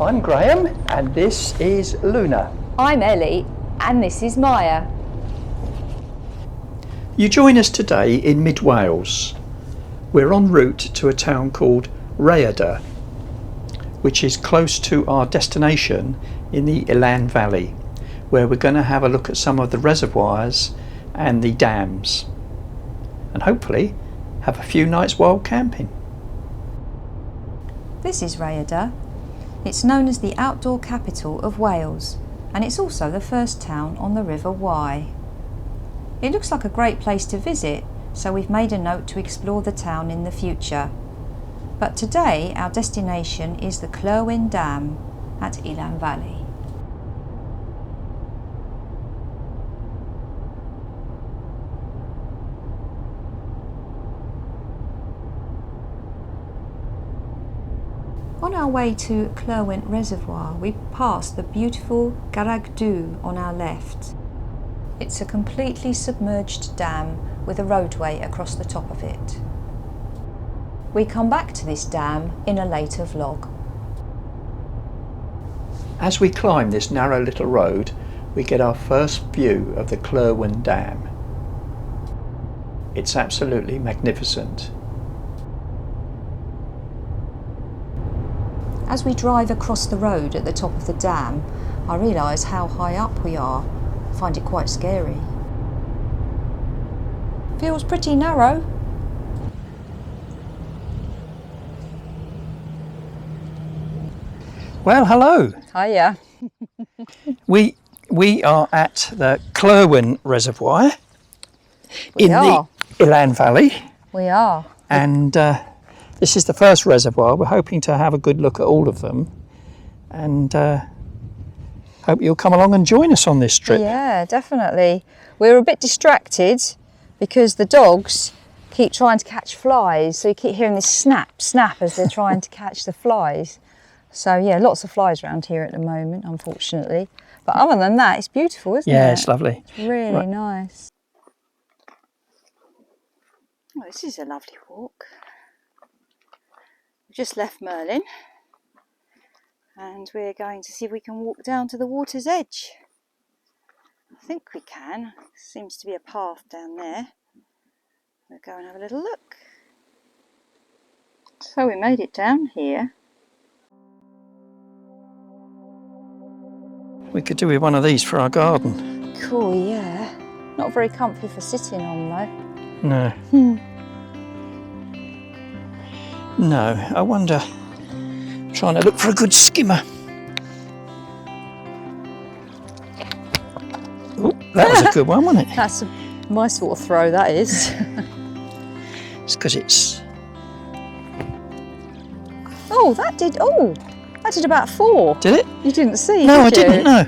I'm Graham and this is Luna. I'm Ellie and this is Maya. You join us today in mid Wales. We're en route to a town called RESERVOIR, which is close to our destination in the Elan Vally, where we're going to have a look at some of the reservoirs and the dams, and hopefully have a few nights wild camping. This is RESERVOIR. It's known as the outdoor capital of Wales, and it's also the first town on the River Wye. It looks like a great place to visit, so we've made a note to explore the town in the future. But today our destination is the Claerwen Dam at Elan Vally. On our way to Claerwen Reservoir, we passed the beautiful Garreg Du on our left. It's a completely submerged dam with a roadway across the top of it. We come back to this dam in a later vlog. As we climb this narrow little road, we get our first view of the Claerwen Dam. It's absolutely magnificent. As we drive across the road at the top of the dam, I realise how high up we are. I find it quite scary. Feels pretty narrow. Well, hello. Hiya. We are at the Claerwen Reservoir in the Elan Valley. We are. And this is the first reservoir. We're hoping to have a good look at all of them, and hope you'll come along and join us on this trip. Yeah, definitely. We're a bit distracted because the dogs keep trying to catch flies, so you keep hearing this snap, snap as they're trying to catch the flies. So yeah, lots of flies around here at the moment, unfortunately. But other than that, it's beautiful, isn't it? Yeah, it's lovely. It's really nice. Oh, this is a lovely walk. We've just left Merlin and we're going to see if we can walk down to the water's edge. I think we can. Seems to be a path down there. We'll go and have a little look. So we made it down here. We could do with one of these for our garden. Cool, yeah. Not very comfy for sitting on though. No. No, I wonder. I'm trying to look for a good skimmer. Oh, that was a good one, wasn't it? That's my sort of throw, that is. It's because it's... Oh, that did about 4. Did it? You didn't see, No, did you? I didn't, no.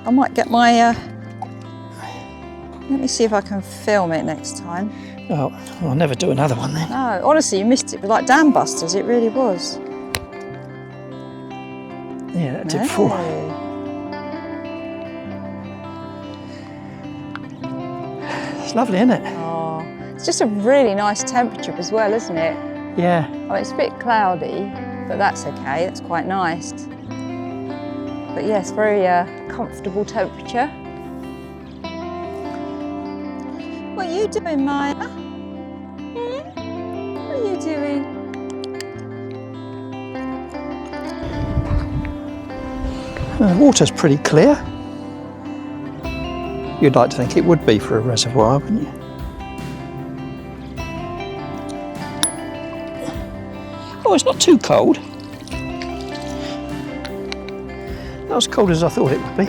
I might get my... Let me see if I can film it next time. Oh, I'll never do another one then. No, honestly, you missed it. It was like Dam Busters, it really was. Yeah, that did 4. It's lovely, isn't it? Oh, it's just a really nice temperature as well, isn't it? Yeah. Oh, it's a bit cloudy, but that's okay. That's quite nice. But yes, very comfortable temperature. What are you doing, Maya? What are you doing? The water's pretty clear. You'd like to think it would be for a reservoir, wouldn't you? Oh, it's not too cold. Not as cold as I thought it would be.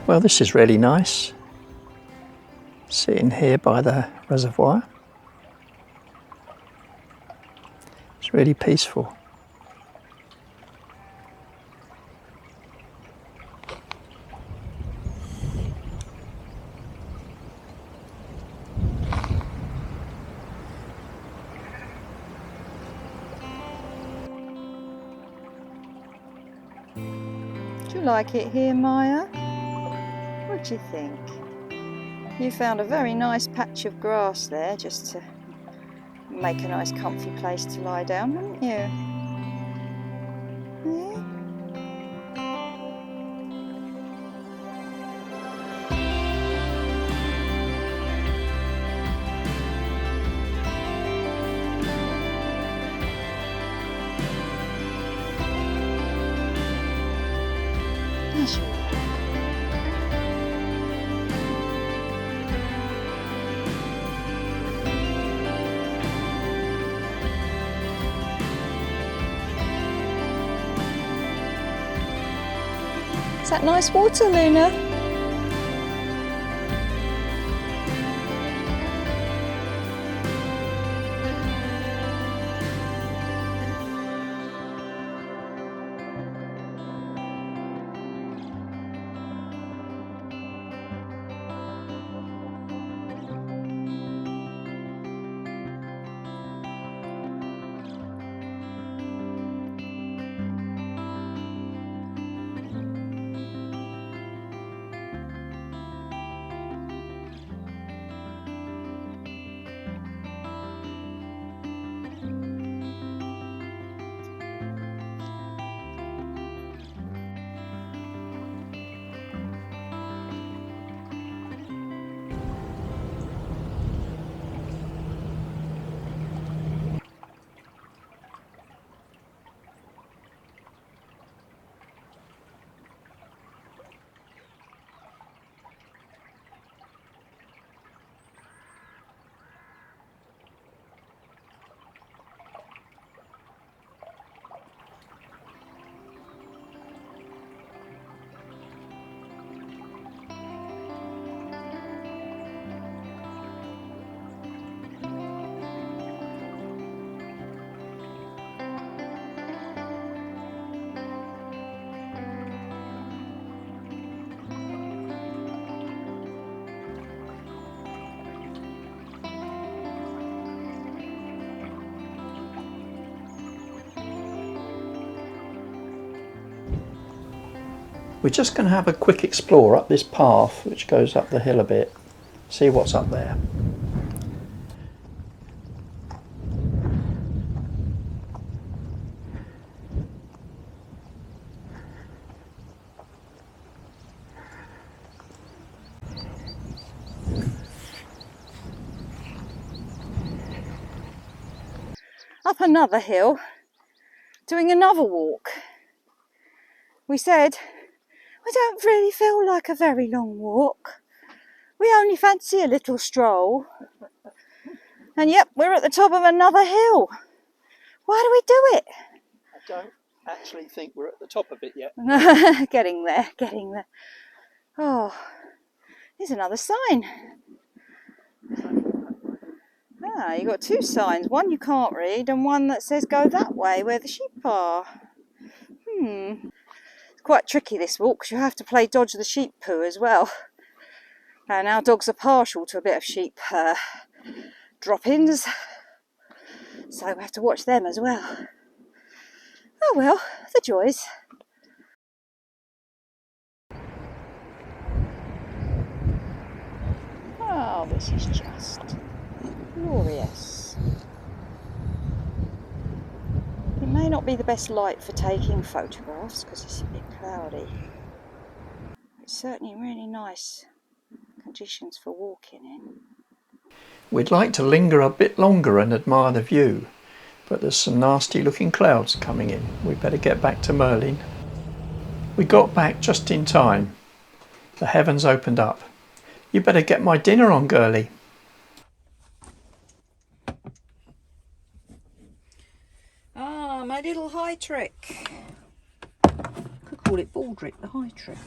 Well, this is really nice. Sitting here by the reservoir. It's really peaceful. like it here, Maya? What do you think? You found a very nice patch of grass there just to make a nice comfy place to lie down, haven't you? Yeah? That's all right. Is that nice water, Luna? We're just going to have a quick explore up this path which goes up the hill a bit, see what's up there. Up another hill, doing another walk. We said, we don't really feel like a very long walk. We only fancy a little stroll. And yep, we're at the top of another hill. Why do we do it? I don't actually think we're at the top of it yet. Getting there. Oh, here's another sign. Ah, you've got two signs. One you can't read and one that says go that way where the sheep are. It's quite tricky this walk because you have to play dodge the sheep poo as well. And our dogs are partial to a bit of sheep drop-ins. So we have to watch them as well. Oh well, the joys. Oh, this is just glorious. It may not be the best light for taking photographs because it's a bit cloudy. It's certainly really nice conditions for walking in. We'd like to linger a bit longer and admire the view, but there's some nasty looking clouds coming in. We better get back to Merlin. We got back just in time. The heavens opened up. You better get my dinner on, girlie. Ah, my little high trick. Could call it Baldric, the high trick.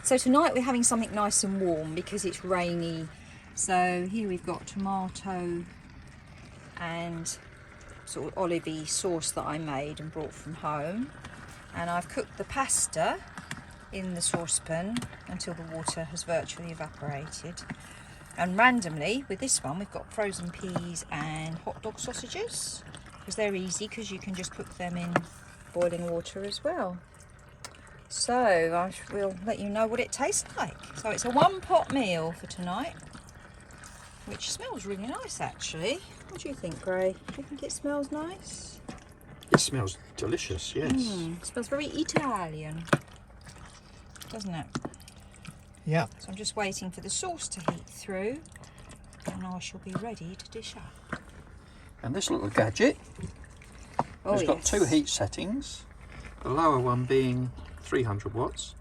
So tonight we're having something nice and warm because it's rainy. So here we've got tomato and sort of olivey sauce that I made and brought from home. And I've cooked the pasta in the saucepan until the water has virtually evaporated. And randomly, with this one, we've got frozen peas and hot dog sausages, because they're easy because you can just cook them in boiling water as well. So I will let you know what it tastes like. So it's a one-pot meal for tonight, which smells really nice actually. What do you think, Gray? Do you think it smells nice? It smells delicious, yes. It smells very Italian, doesn't it? Yeah. So I'm just waiting for the sauce to heat through and I shall be ready to dish up. And this little gadget has got two heat settings, the lower one being 300 watts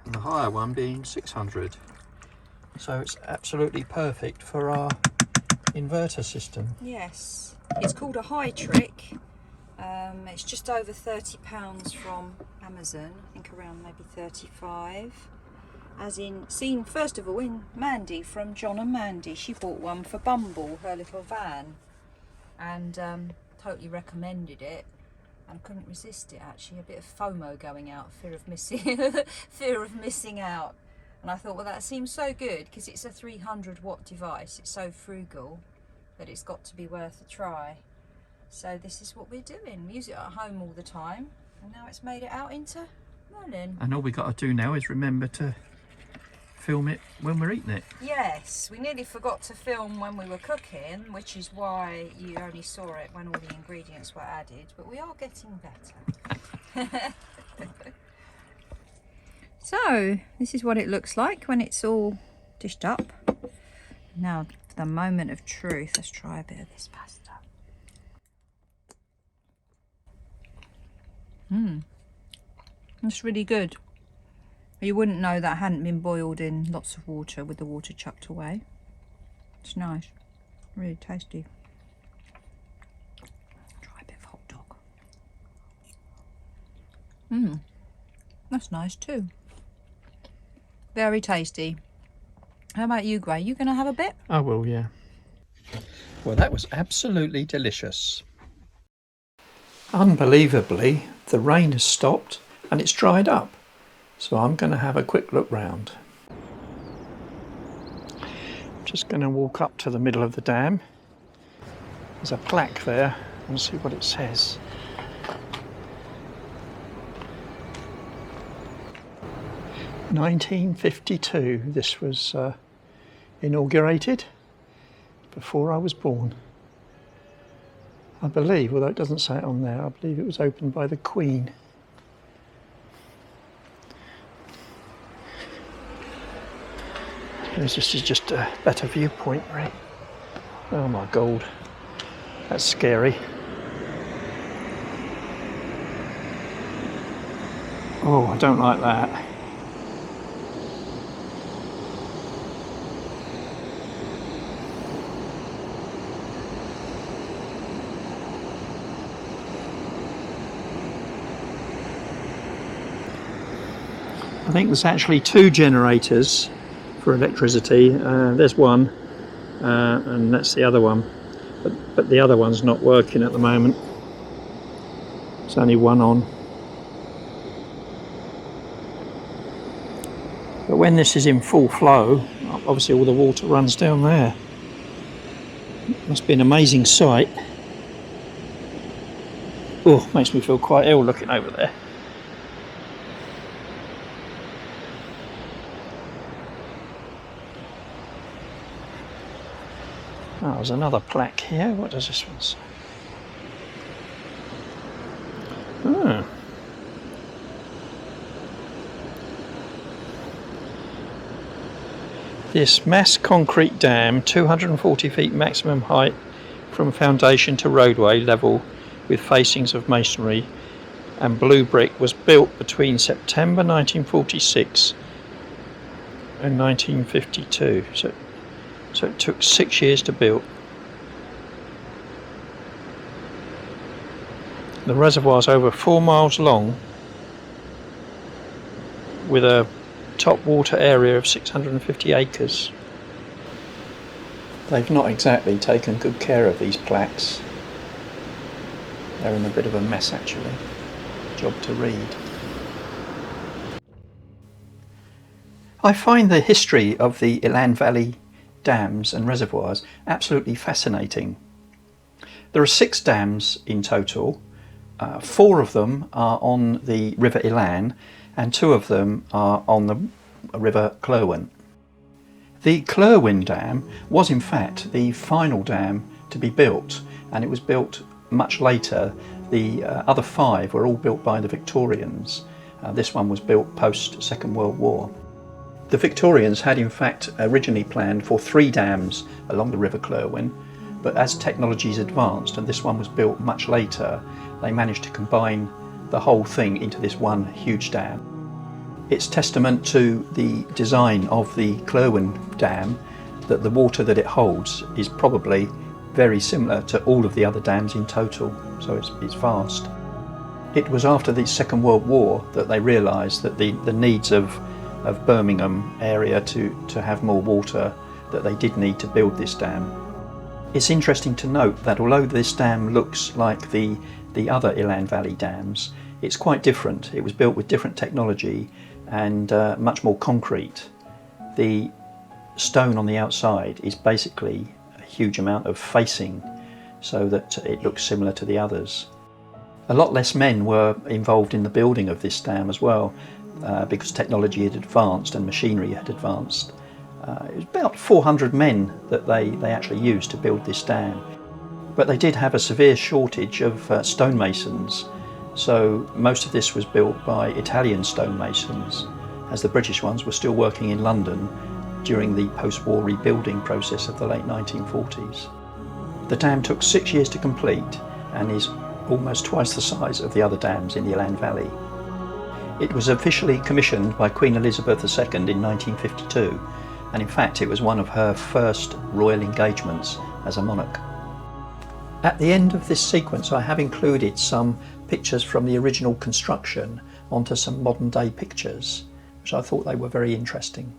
and the higher one being 600. So it's absolutely perfect for our inverter system. Yes, it's called a High Trick. It's just over £30 from Amazon, I think around maybe 35. As in, seen first of all in Mandy from John and Mandy. She bought one for Bumble, her little van, and totally recommended it. And couldn't resist it actually. A bit of FOMO going out, fear of missing out. And I thought, well, that seems so good because it's a 300 watt device. It's so frugal that it's got to be worth a try. So this is what we're doing. We use it at home all the time, and now it's made it out into Merlin. And all we got to do now is remember to film it when we're eating it. Yes, we nearly forgot to film when we were cooking, which is why you only saw it when all the ingredients were added, but we are getting better. So this is what it looks like when it's all dished up. Now for the moment of truth, let's try a bit of this pasta. It's really good. You wouldn't know that hadn't been boiled in lots of water with the water chucked away. It's nice, really tasty. Try a bit of hot dog. That's nice too. Very tasty. How about you, Gray? You gonna have a bit? I will, yeah. Well, that was absolutely delicious. Unbelievably, the rain has stopped and it's dried up. So I'm going to have a quick look round. I'm just going to walk up to the middle of the dam. There's a plaque there and see what it says. "1952, this was inaugurated before I was born. I believe, although it doesn't say it on there, I believe it was opened by the Queen. This is just a better viewpoint, right? Oh my God, that's scary. Oh, I don't like that. I think there's actually two generators for electricity. There's one and that's the other one, but the other one's not working at the moment. There's only one on. But when this is in full flow, obviously all the water runs down there. It must be an amazing sight. Oh, makes me feel quite ill looking over there. Oh, there's another plaque here. What does this one say? Oh. This mass concrete dam, 240 feet maximum height from foundation to roadway level with facings of masonry and blue brick, was built between September 1946 and 1952. So it took 6 years to build. The reservoir's over 4 miles long with a top water area of 650 acres. They've not exactly taken good care of these plaques. They're in a bit of a mess actually. Job to read. I find the history of the Elan Valley dams and reservoirs absolutely fascinating. There are 6 dams in total. 4 of them are on the River Elan and 2 of them are on the River Claerwen. The Claerwen dam was in fact the final dam to be built, and it was built much later. The other 5 were all built by the Victorians. This one was built post Second World War. The Victorians had in fact originally planned for 3 dams along the River Claerwen, but as technologies advanced and this one was built much later, they managed to combine the whole thing into this one huge dam. It's testament to the design of the Claerwen dam that the water that it holds is probably very similar to all of the other dams in total, so it's vast. It was after the Second World War that they realised that the needs of Birmingham area to have more water, that they did need to build this dam. It's interesting to note that although this dam looks like the other Elan Valley dams, it's quite different. It was built with different technology and much more concrete. The stone on the outside is basically a huge amount of facing so that it looks similar to the others. A lot less men were involved in the building of this dam as well, because technology had advanced and machinery had advanced. It was about 400 men that they actually used to build this dam. But they did have a severe shortage of stonemasons, so most of this was built by Italian stonemasons, as the British ones were still working in London during the post-war rebuilding process of the late 1940s. The dam took 6 years to complete and is almost twice the size of the other dams in the Elan Valley. It was officially commissioned by Queen Elizabeth II in 1952, and in fact it was one of her first royal engagements as a monarch. At the end of this sequence I have included some pictures from the original construction onto some modern day pictures, which I thought they were very interesting.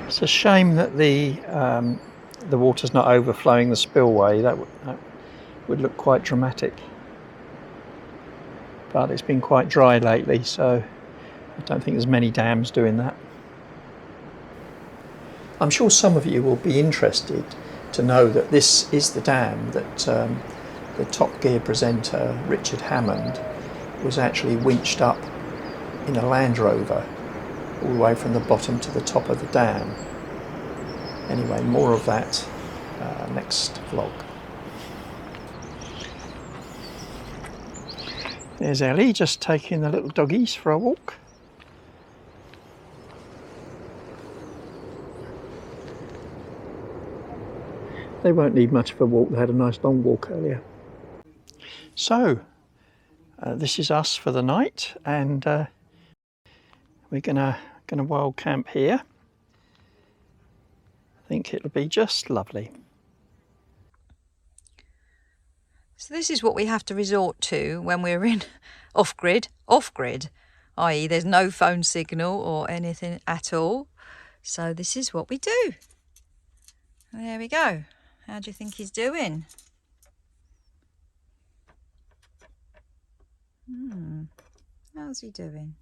It's a shame that the water's not overflowing the spillway. That would look quite dramatic. But it's been quite dry lately, so I don't think there's many dams doing that. I'm sure some of you will be interested to know that this is the dam that the TopGear presenter Richard Hammond was actually winched up in a Land Rover all the way from the bottom to the top of the dam. Anyway, more of that next vlog. There's Ellie just taking the little doggies for a walk. they won't need much of a walk. They had a nice long walk earlier. So, this is us for the night, and we're gonna wild camp here. I think it'll be just lovely. So this is what we have to resort to when we're in off-grid, i.e. there's no phone signal or anything at all. So this is what we do. There we go. How do you think he's doing? How's he doing?